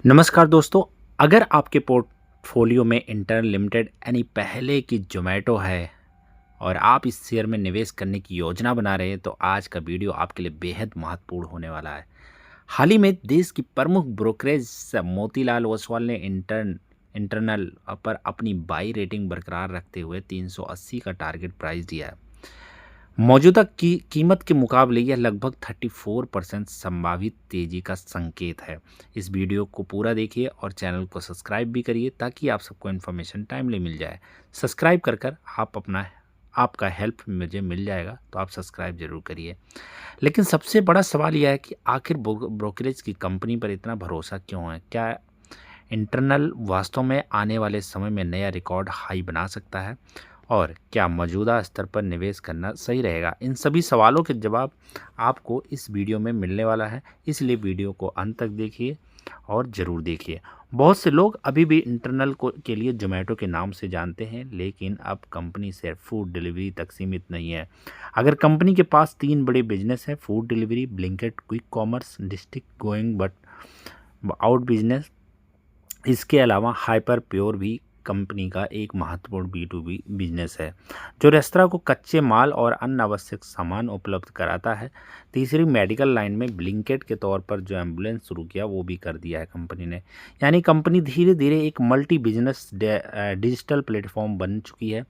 नमस्कार दोस्तों। अगर आपके पोर्टफोलियो में इंटर लिमिटेड यानी पहले की जोमेटो है और आप इस शेयर में निवेश करने की योजना बना रहे हैं तो आज का वीडियो आपके लिए बेहद महत्वपूर्ण होने वाला है। हाल ही में देश की प्रमुख ब्रोकरेज मोतीलाल ओसवाल ने इंटरनल पर अपनी बाई रेटिंग बरकरार रखते हुए 380 का टारगेट प्राइस दिया है। मौजूदा की कीमत के मुकाबले यह लगभग 34% संभावित तेजी का संकेत है। इस वीडियो को पूरा देखिए और चैनल को सब्सक्राइब भी करिए ताकि आप सबको इन्फॉर्मेशन टाइमली मिल जाए। सब्सक्राइब कर आप अपना आपका हेल्प मुझे मिल जाएगा, तो आप सब्सक्राइब जरूर करिए। लेकिन सबसे बड़ा सवाल यह है कि आखिर ब्रोकरेज की कंपनी पर इतना भरोसा क्यों है? क्या इंटरनल वास्तव में आने वाले समय में नया रिकॉर्ड हाई बना सकता है? और क्या मौजूदा स्तर पर निवेश करना सही रहेगा? इन सभी सवालों के जवाब आपको इस वीडियो में मिलने वाला है, इसलिए वीडियो को अंत तक देखिए और ज़रूर देखिए। बहुत से लोग अभी भी इंटरनल को के लिए जोमेटो के नाम से जानते हैं, लेकिन अब कंपनी सिर्फ फूड डिलीवरी तक सीमित नहीं है। अगर कंपनी के पास तीन बड़े बिजनेस हैं: food delivery, Blinkit, quick commerce, district going but out business. इसके अलावा हाइपर प्योर भी कंपनी का एक महत्वपूर्ण B2B बिजनेस है, जो रेस्तरां को कच्चे माल और अन्य आवश्यक सामान उपलब्ध कराता है। तीसरी मेडिकल लाइन में ब्लिंकिट के तौर पर जो एम्बुलेंस शुरू किया वो भी कर दिया है कंपनी ने। यानी कंपनी धीरे धीरे एक मल्टी बिजनेस डिजिटल प्लेटफॉर्म बन चुकी है।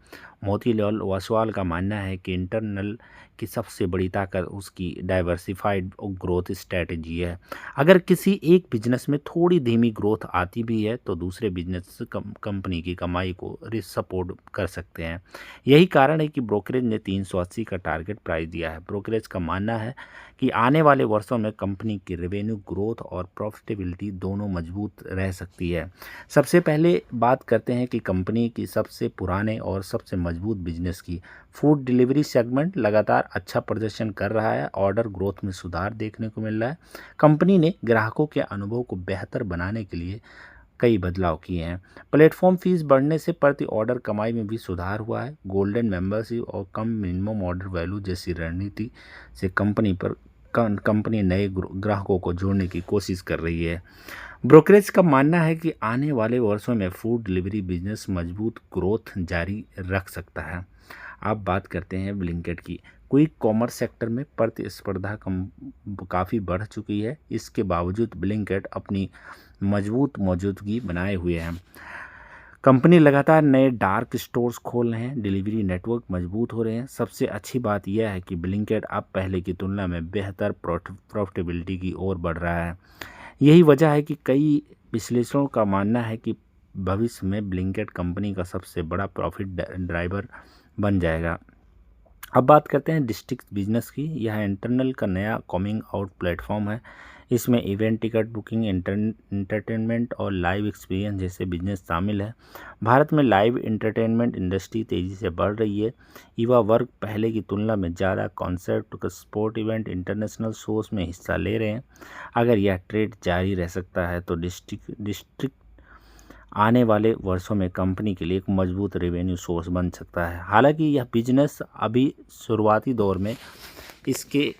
मोतीलाल ओसवाल का मानना है कि इंटरनल की सबसे बड़ी ताकत उसकी डाइवर्सिफाइड ग्रोथ स्ट्रेटजी है। अगर किसी एक बिजनेस में थोड़ी धीमी ग्रोथ आती भी है तो दूसरे बिजनेस कंपनी की कमाई को सपोर्ट कर सकते हैं। यही कारण है कि ब्रोकरेज ने 380 का टारगेट प्राइस दिया है। ब्रोकरेज का मानना है कि आने वाले वर्षों में कंपनी की रेवेन्यू ग्रोथ और प्रॉफिटेबिलिटी दोनों मजबूत रह सकती है। सबसे पहले बात करते हैं कि कंपनी की सबसे पुराने और सबसे मजबूत बिजनेस की। फूड डिलीवरी सेगमेंट लगातार अच्छा प्रदर्शन कर रहा है। ऑर्डर ग्रोथ में सुधार देखने को मिल रहा है। कंपनी ने ग्राहकों के अनुभव को बेहतर बनाने के लिए कई बदलाव किए हैं। प्लेटफॉर्म फीस बढ़ने से प्रति ऑर्डर कमाई में भी सुधार हुआ है। गोल्डन मेंबरशिप और कम मिनिमम ऑर्डर वैल्यू जैसी रणनीति से कंपनी नए ग्राहकों को जोड़ने की कोशिश कर रही है। ब्रोकरेज का मानना है कि आने वाले वर्षों में फूड डिलीवरी बिजनेस मजबूत ग्रोथ जारी रख सकता है। अब बात करते हैं ब्लिंकिट की। क्विक कॉमर्स सेक्टर में प्रतिस्पर्धा काफ़ी बढ़ चुकी है। इसके बावजूद ब्लिंकिट अपनी मजबूत मौजूदगी बनाए हुए हैं। कंपनी लगातार नए डार्क स्टोर्स खोल रहे हैं, डिलीवरी नेटवर्क मजबूत हो रहे हैं। सबसे अच्छी बात यह है कि ब्लिंकिट अब पहले की तुलना में बेहतर प्रॉफिटेबिलिटी की ओर बढ़ रहा है। यही वजह है कि कई विश्लेषकों का मानना है कि भविष्य में ब्लिंकिट कंपनी का सबसे बड़ा प्रॉफिट ड्राइवर बन जाएगा। अब बात करते हैं डिस्ट्रिक्ट बिजनेस की। यह इंटरनल का नया कमिंग आउट प्लेटफॉर्म है। इसमें इवेंट, टिकट बुकिंग, इंटरटेनमेंट और लाइव एक्सपीरियंस जैसे बिजनेस शामिल है। भारत में लाइव इंटरटेनमेंट इंडस्ट्री तेज़ी से बढ़ रही है। युवा वर्ग पहले की तुलना में ज़्यादा concert, sport event, international shows में हिस्सा ले रहे हैं। अगर यह ट्रेंड जारी रह सकता है तो डिस्ट्रिक्ट आने वाले वर्षों में कंपनी के लिए एक मजबूत रेवेन्यू सोर्स बन सकता है। हालांकि यह बिजनेस अभी शुरुआती दौर में इसके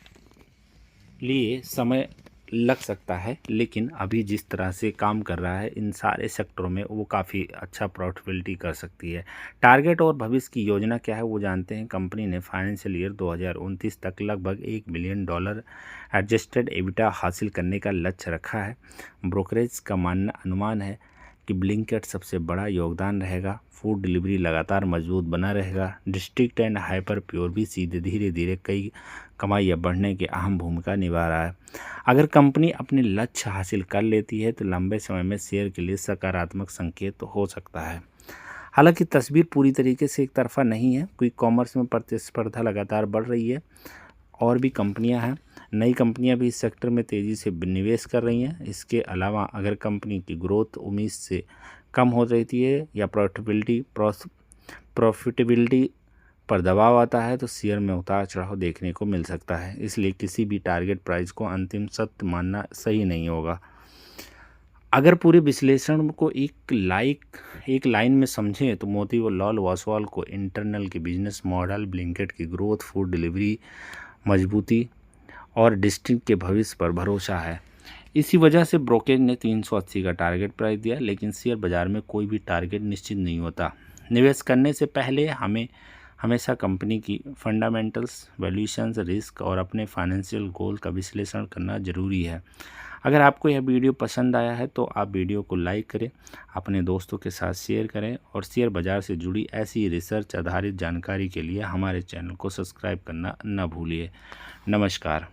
लिए समय लग सकता है, लेकिन अभी जिस तरह से काम कर रहा है इन सारे सेक्टरों में वो काफ़ी अच्छा प्रॉफिटेबिलिटी कर सकती है। टारगेट और भविष्य की योजना क्या है वो जानते हैं। कंपनी ने फाइनेंशियल ईयर 2029 तक लगभग $1 बिलियन एडजस्टेड एबिटा हासिल करने का लक्ष्य रखा है। ब्रोकरेज का अनुमान है कि ब्लिंकिट सबसे बड़ा योगदान रहेगा। फूड डिलीवरी लगातार मजबूत बना रहेगा। डिस्ट्रिक्ट एंड हाइपर प्योर भी सीधे धीरे धीरे कई कमाइयाँ बढ़ने की अहम भूमिका निभा रहा है। अगर कंपनी अपने लक्ष्य हासिल कर लेती है तो लंबे समय में शेयर के लिए सकारात्मक संकेत हो सकता है। हालांकि तस्वीर पूरी तरीके से एक तरफा नहीं है। क्विक कॉमर्स में प्रतिस्पर्धा लगातार बढ़ रही है। और भी कंपनियां हैं, नई कंपनियां भी इस सेक्टर में तेज़ी से निवेश कर रही हैं। इसके अलावा अगर कंपनी की ग्रोथ उम्मीद से कम हो रहती है या प्रॉफिटेबिलिटी पर दबाव आता है तो शेयर में उतार चढ़ाव देखने को मिल सकता है। इसलिए किसी भी टारगेट प्राइस को अंतिम सत्य मानना सही नहीं होगा। अगर पूरे विश्लेषण को एक लाइन में समझें तो मोतीलाल ओसवाल को इंटरनल के बिजनेस मॉडल, ब्लिंकिट की ग्रोथ, फूड डिलीवरी मजबूती और डिस्ट्रिक्ट के भविष्य पर भरोसा है। इसी वजह से ब्रोकरेज ने 380 का टारगेट प्राइस दिया, लेकिन शेयर बाज़ार में कोई भी टारगेट निश्चित नहीं होता। निवेश करने से पहले हमें हमेशा कंपनी की फंडामेंटल्स, वैल्यूएशंस, रिस्क और अपने फाइनेंशियल गोल का विश्लेषण करना ज़रूरी है। अगर आपको यह वीडियो पसंद आया है तो आप वीडियो को लाइक करें, अपने दोस्तों के साथ शेयर करें और शेयर बाज़ार से जुड़ी ऐसी रिसर्च आधारित जानकारी के लिए हमारे चैनल को सब्सक्राइब करना न भूलिए। नमस्कार।